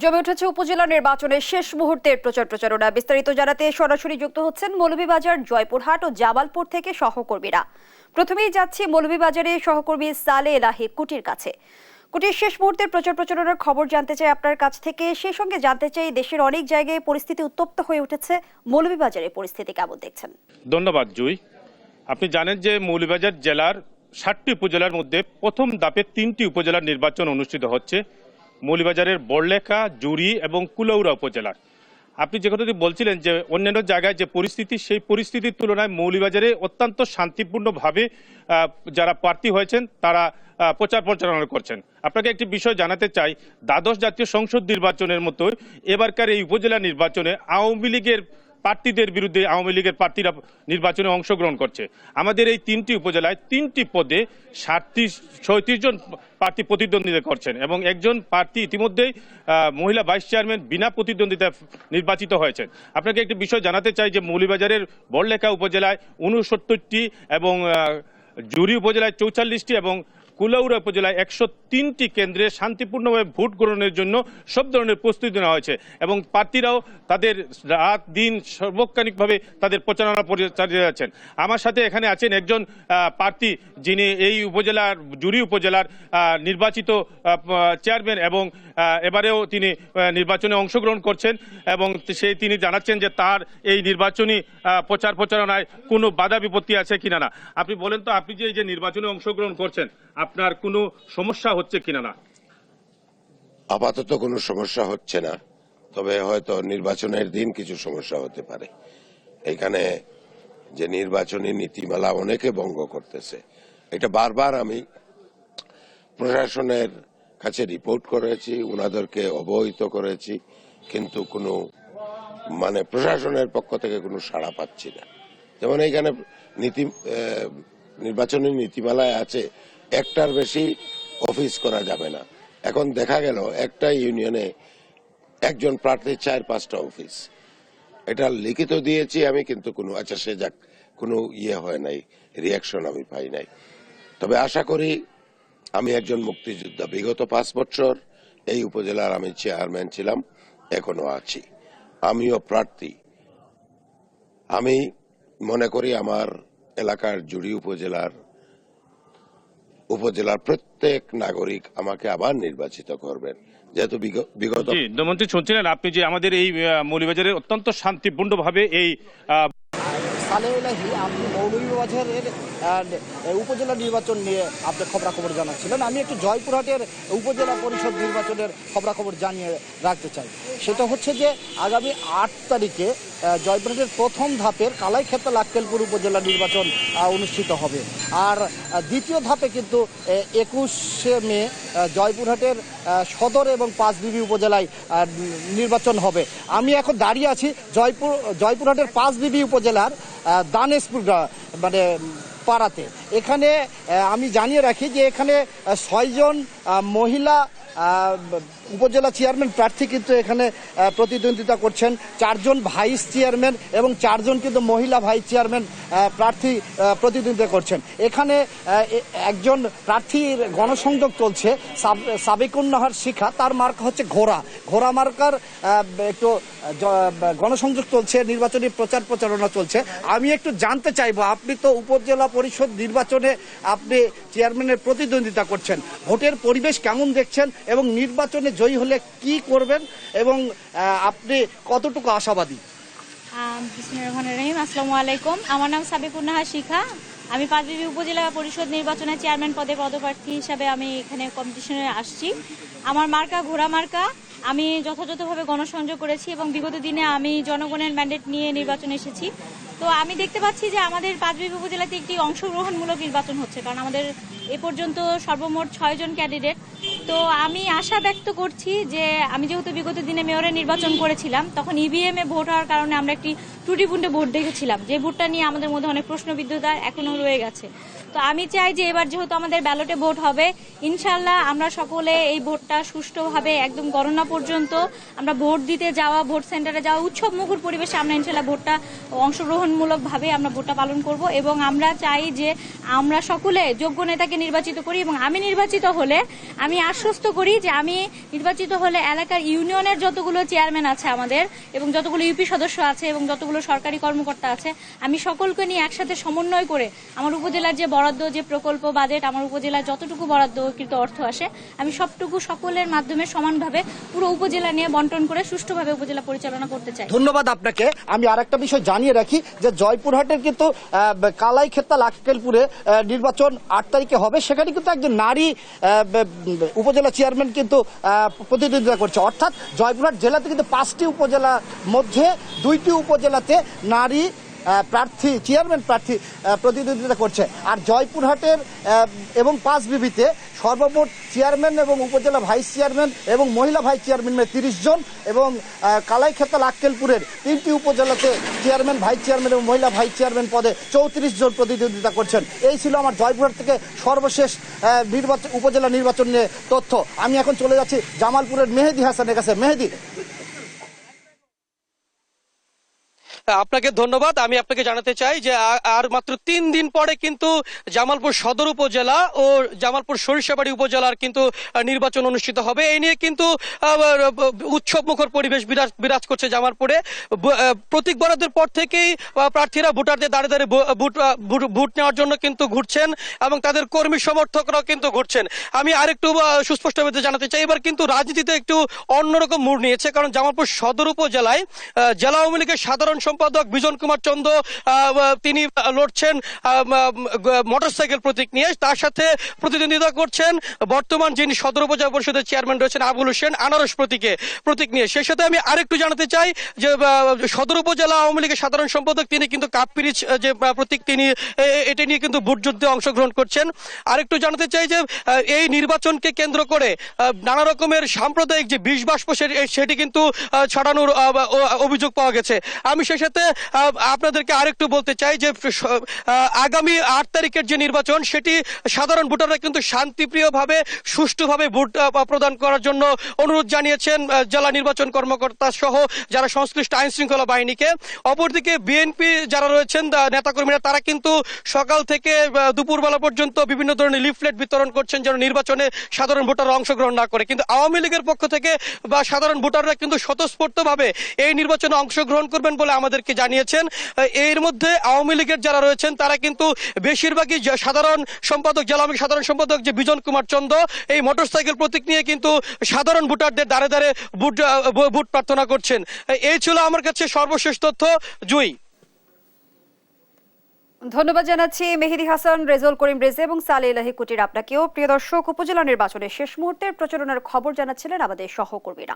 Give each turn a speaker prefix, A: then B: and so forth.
A: জমে উঠেছে উপজেলা নির্বাচনের শেষ মুহূর্তের প্রচারণা। বিস্তারিত জানাতে সরাসরি যুক্ত হচ্ছেন মৌলভীবাজার, জয়পুরহাট ও জামালপুর থেকে সহকর্মীরা। প্রথমেই যাচ্ছি মৌলভীবাজারে সহকর্মী সালে এলাহি কুটির কাছে। কুটির, শেষ মুহূর্তের প্রচারণার খবর জানতে চাই আপনার কাছ থেকে। সেই সঙ্গে জানতে চাই, দেশের অনেক জায়গায় পরিস্থিতি উত্তপ্ত হয়ে উঠেছে, মৌলভীবাজারের পরিস্থিতি কেমন দেখছেন?
B: ধন্যবাদ জুই। আপনি জানেন যে মৌলভীবাজার জেলার 7টি উপজেলার মধ্যে প্রথম ধাপে 3টি উপজেলার নির্বাচন অনুষ্ঠিত হচ্ছে, মৌলভীবাজারের বড়লেখা, জুড়ি এবং কুলাউড়া উপজেলার। আপনি যে কথাটি বলছিলেন যে অন্যান্য জায়গায় যে পরিস্থিতি, সেই পরিস্থিতির তুলনায় মৌলভীবাজারে অত্যন্ত শান্তিপূর্ণভাবে যারা প্রার্থী হয়েছেন তারা প্রচারণা করছেন। আপনাকে একটি বিষয় জানাতে চাই, দ্বাদশ জাতীয় সংসদ নির্বাচনের মতো এবারকার এই উপজেলা নির্বাচনে আওয়ামী লীগের প্রার্থীদের বিরুদ্ধে আওয়ামী লীগের প্রার্থীরা নির্বাচনে অংশগ্রহণ করছে। আমাদের এই 3টি উপজেলায় 3টি পদে 37 জন প্রার্থী প্রতিদ্বন্দ্বিতা করছেন এবং একজন প্রার্থী ইতিমধ্যেই মহিলা ভাইস চেয়ারম্যান বিনা প্রতিদ্বন্দ্বিতা নির্বাচিত হয়েছেন। আপনাকে একটি বিষয় জানাতে চাই যে মৌলভীবাজারের বড়লেখা উপজেলায় 69টি এবং জুড়ি উপজেলায় 44টি এবং কুলাউড়া উপজেলায় 103টি কেন্দ্রে শান্তিপূর্ণভাবে ভোট গ্রহণের জন্য সব ধরনের প্রস্তুতি নেওয়া হয়েছে এবং প্রার্থীরাও তাদের রাত দিন সর্বক্ষণিকভাবে তাদের প্রচারণা চালিয়ে যাচ্ছেন। আমার সাথে এখানে আছেন একজন প্রার্থী, যিনি এই উপজেলার জুড়ি উপজেলার নির্বাচিত চেয়ারম্যান এবং এবারেও তিনি নির্বাচনে অংশগ্রহণ করছেন এবং তিনি জানাচ্ছেন যে তার এই নির্বাচনী প্রচারণায় কোনো বাধা বিপত্তি আছে কিনা না। আপনি বলেন তো, আপনি যে এই যে নির্বাচনে অংশগ্রহণ করছেন আপনার কোনো সমস্যা হচ্ছে কিনা না?
C: আপাতত কোনো সমস্যা হচ্ছে না, তবে হয়তো নির্বাচনের দিন কিছু সমস্যা হতে পারে। এখানে যে নির্বাচনী নীতিমালা অনেকে ভঙ্গ করতেছে, এটা বারবার আমি প্রশাসনের কাছে রিপোর্ট করেছি, ওনাদেরকে অবহিত করেছি, কিন্তু কোনো প্রশাসনের পক্ষ থেকে কোনো সাড়া পাচ্ছি না। যেমন এইখানে নির্বাচনী নীতিমালায় আছে একটার বেশি অফিস করা যাবে না। এখন দেখা গেল একটা ইউনিয়নে একজন প্রার্থীর 4-5টা অফিস। এটা লিখিত দিয়েছি আমি, কিন্তু কোনো সে যাক, কোনো হয় নাই, রিয়াকশন আমি পাই নাই। তবে আশা করি, আমি একজন মুক্তিযোদ্ধা, বিগত 5 বছর এই উপজেলার আমি চেয়ারম্যান ছিলাম, এখনো আছি, আমিও প্রার্থী। আমি মনে করি আমার এলাকার জুড়ি উপজেলার প্রত্যেক নাগরিক আমাকে আবার নির্বাচিত করবেন, যেহেতু বিগত
B: মন্ত্রী শুনছিলেন আপনি যে আমাদের এই মৌলভীবাজারে অত্যন্ত শান্তিপূর্ণভাবে এই
D: আপনি মৌলভীবাজারের উপজেলা নির্বাচন নিয়ে আপনি খবরাখবর জানাচ্ছিলেন। আমি একটু জয়পুরহাটের উপজেলা পরিষদ নির্বাচনের খবরাখবর জানিয়ে রাখতে চাই। সেটা হচ্ছে যে আগামী 8 তারিখে জয়পুরহাটের প্রথম ধাপের কালাইক্ষেত্র লাক্কেলপুর উপজেলা নির্বাচন অনুষ্ঠিত হবে। আর দ্বিতীয় ধাপে কিন্তু 21শে মে জয়পুরহাটের সদর এবং পাঁচবিবি উপজেলায় নির্বাচন হবে। আমি এখন দাঁড়িয়ে আছি জয়পুরহাটের পাঁচবিবি উপজেলার দানেশপুর পাড়াতে। এখানে আমি জানিয়ে রাখি যে এখানে 6 জন মহিলা উপজেলা চেয়ারম্যান প্রার্থী কিন্তু এখানে প্রতিদ্বন্দ্বিতা করছেন। 4 জন ভাইস চেয়ারম্যান এবং 4 জন কিন্তু মহিলা ভাইস চেয়ারম্যান প্রার্থী প্রতিদ্বন্দ্বিতা করছেন। এখানে একজন প্রার্থীর গণসংযোগ চলছে, সাবিকুন্নাহার শিখা, তার মার্কা হচ্ছে ঘোড়া মার্কার একটু গণসংযোগ চলছে, নির্বাচনী প্রচারণা চলছে। আমি একটু জানতে চাইবো, আপনি তো উপজেলা পরিষদ নির্বাচনে আপনি চেয়ারম্যানের প্রতিদ্বন্দ্বিতা করছেন, ভোটের পরিবেশ কেমন দেখছেন এবং নির্বাচনে জয়ী হলে কি করবেন এবং আপনি কতটুকু আশাবাদী?
E: আসসালামু আলাইকুম, আমার নাম সাবিকুন্নাহার শিখা। আমি পাঁচবিবি উপজেলা পরিষদ নির্বাচনে চেয়ারম্যান পদে পদপ্রার্থী হিসাবে আমি এখানে কম্পিটিশনে আসছি। আমার মার্কা ঘোড়া মার্কা। আমি যথাযথভাবে গণসংযোগ করেছি এবং বিগত দিনে আমি জনগণের ম্যান্ডেট নিয়ে নির্বাচনে এসেছি। তো আমি দেখতে পাচ্ছি যে আমাদের পাঁচবিবি উপজেলাতে একটি অংশগ্রহণমূলক নির্বাচন হচ্ছে, কারণ আমাদের এ পর্যন্ত সর্বমোট 6 জন ক্যান্ডিডেট। তো আমি আশা ব্যক্ত করছি যে আমি যেহেতু বিগত দিনে মেয়রের নির্বাচন করেছিলাম, তখন ইভিএমে ভোট হওয়ার কারণে আমরা একটি ত্রুটিপূর্ণ ভোট দেখেছিলাম, যে ভোটটা নিয়ে আমাদের মধ্যে অনেক প্রশ্নবিদ্ধতা এখনও রয়ে গেছে। তো আমি চাই যে এবার যেহেতু আমাদের ব্যালটে ভোট হবে, ইনশাল্লাহ আমরা সকলে এই ভোটটা সুষ্ঠুভাবে একদম গণনা পর্যন্ত আমরা ভোট দিতে যাওয়া, ভোট সেন্টারে যাওয়া, উৎসব মুখর পরিবেশে আমরা ইনশাল্লাহ ভোটটা অংশগ্রহণমূলকভাবে আমরা ভোটটা পালন করব। এবং আমরা চাই যে আমরা সকলে যোগ্য নেতাকে নির্বাচিত করি, এবং আমি নির্বাচিত হলে আমি আশ্বস্ত করি যে আমি নির্বাচিত হলে এলাকার ইউনিয়নের যতগুলো চেয়ারম্যান আছে আমাদের, এবং যতগুলো ইউপি সদস্য আছে, এবং যতগুলো সরকারি কর্মকর্তা আছে, আমি সকলকে নিয়ে একসাথে সমন্বয় করে আমার উপজেলার যে বরাদ্দ, যে প্রকল্প বাজেট, আমার উপজেলার যতটুকু বরাদ্দকৃত অর্থ আসে, আমি সবটুকু সকলের মাধ্যমে সমানভাবে পুরো উপজেলা নিয়ে বন্টন করে সুষ্ঠুভাবে উপজেলা পরিচালনা করতে চাই।
D: ধন্যবাদ আপনাকে। আমি আরেকটা বিষয় জানিয়ে রাখি যে জয়পুরহাটের কিন্তু কালাইখেত্তা লাক্কেলপুরে নির্বাচন 8 তারিখে হবে। সেখানে কিন্তু একজন নারী উপজেলা চেয়ারম্যান কিন্তু প্রতিদ্বন্দ্বিতা করছে। অর্থাৎ জয়পুরহাট জেলাতে কিন্তু 5টি উপজেলার মধ্যে 2টি উপজেলাতে নারী প্রার্থী, চেয়ারম্যান প্রার্থী প্রতিদ্বন্দ্বিতা করছে। আর জয়পুরহাটের এবং 5 বিবিতে সর্বমোট চেয়ারম্যান এবং উপজেলা ভাইস চেয়ারম্যান এবং মহিলা ভাইস চেয়ারম্যান 30 জন, এবং কালাইখেত্তা লাক্কেলপুরের 3টি উপজেলাতে চেয়ারম্যান, ভাইস চেয়ারম্যান এবং মহিলা ভাইস চেয়ারম্যান পদে 34 জন প্রতিদ্বন্দ্বিতা করছেন। এই ছিল আমার জয়পুরহাট থেকে সর্বশেষ উপজেলা নির্বাচন নিয়ে তথ্য। আমি এখন চলে যাচ্ছি জামালপুরের মেহেদি হাসানের কাছে। মেহেদি,
F: আপনাকে ধন্যবাদ। আমি আপনাকে জানাতে চাই যে আর মাত্র 3 দিন পরে কিন্তু জামালপুর সদর উপজেলা ও জামালপুর সরিষাবাড়ি উপজেলার কিন্তু নির্বাচন অনুষ্ঠিত হবে। এই নিয়ে কিন্তু উৎসব মুখর পরিবেশ বিরাজ করছে জামালপুরে। প্রতীক বরাদ্দের পর থেকেই প্রার্থীরা ভোটারদের দাঁড়ে দাঁড়িয়ে ভোট নেওয়ার জন্য কিন্তু ঘুরছেন, এবং তাদের কর্মী সমর্থকরাও কিন্তু ঘুরছেন। আমি আরেকটু সুস্পষ্টভাবে জানাতে চাই, এবার কিন্তু রাজনীতিতে একটু অন্যরকম মোড় নিয়েছে। কারণ জামালপুর সদর উপজেলায় জেলা আওয়ামী লীগের সাধারণ সম্পাদক বিজন কুমার চন্দ্র তিনি লড়ছেন মোটরসাইকেল প্রতীক নিয়ে। তার সাথে প্রতিদ্বন্দ্বিতা করছেন বর্তমান যিনি সদর উপজেলা পরিষদের চেয়ারম্যান রয়েছেন আবুল হোসেন, আনারস প্রতীক নিয়ে। সেই সাথে আমি আরেকটু জানাতে চাই যে সদর উপজেলা আওয়ামী লীগের সাধারণ সম্পাদক তিনি কিন্তু কাপপিরিচ যে প্রতীক, তিনি এটা নিয়ে কিন্তু ভোট যুদ্ধে অংশগ্রহণ করছেন। আরেকটু জানাতে চাই যে এই নির্বাচনকে কেন্দ্র করে নানা রকমের সাম্প্রদায়িক যে বিষ বাষ্প সেটি কিন্তু ছড়ানোর অভিযোগ পাওয়া গেছে। আমি সেই সাথে আপনাদেরকে আরেকটু বলতে চাই যে আগামী 8 তারিখের যে নির্বাচন, সেটি সাধারণ ভোটাররা কিন্তু শান্তিপ্রিয়ভাবে সুষ্ঠুভাবে ভোট প্রদান করার জন্য অনুরোধ জানিয়েছেন জেলা নির্বাচন কর্মকর্তা সহ যারা সংশ্লিষ্ট আইন শৃঙ্খলা বাহিনীকে। অপরদিকে বিএনপি যারা রয়েছেন নেতাকর্মীরা, তারা কিন্তু সকাল থেকে দুপুরবেলা পর্যন্ত বিভিন্ন ধরনের লিফলেট বিতরণ করছেন যেন নির্বাচনে সাধারণ ভোটাররা অংশগ্রহণ না করে। কিন্তু আওয়ামী লীগের পক্ষ থেকে বা সাধারণ ভোটাররা কিন্তু স্বতঃস্ফূর্তভাবে এই নির্বাচনে অংশগ্রহণ করবেন বলে আমাদেরকে জানিয়েছেন। এর মধ্যে আওয়ামী লীগের যারা রয়েছেন তারা কিন্তু বেশিরভাগই সাধারণ সম্পাদক, জেলা আওয়ামী সাধারণ সম্পাদক যে বিজন কুমার চন্দ্র, এই মোটরসাইকেল প্রতীক নিয়ে কিন্তু সাধারণ ভোটারদের দ্বারে দ্বারে ভোট প্রার্থনা করছেন। এই ছিল আমার কাছে সর্বশেষ তথ্য। জুই,
A: ধন্যবাদ জানাচ্ছি মেহেদি হাসান, রেজল করিম রেজে এবং সালে এলাহি কুটির আপনাকেও। প্রিয় দর্শক, উপজেলা নির্বাচনের শেষ মুহূর্তের প্রচারণার খবর জানাচ্ছিলেন আমাদের সহকর্মীরা।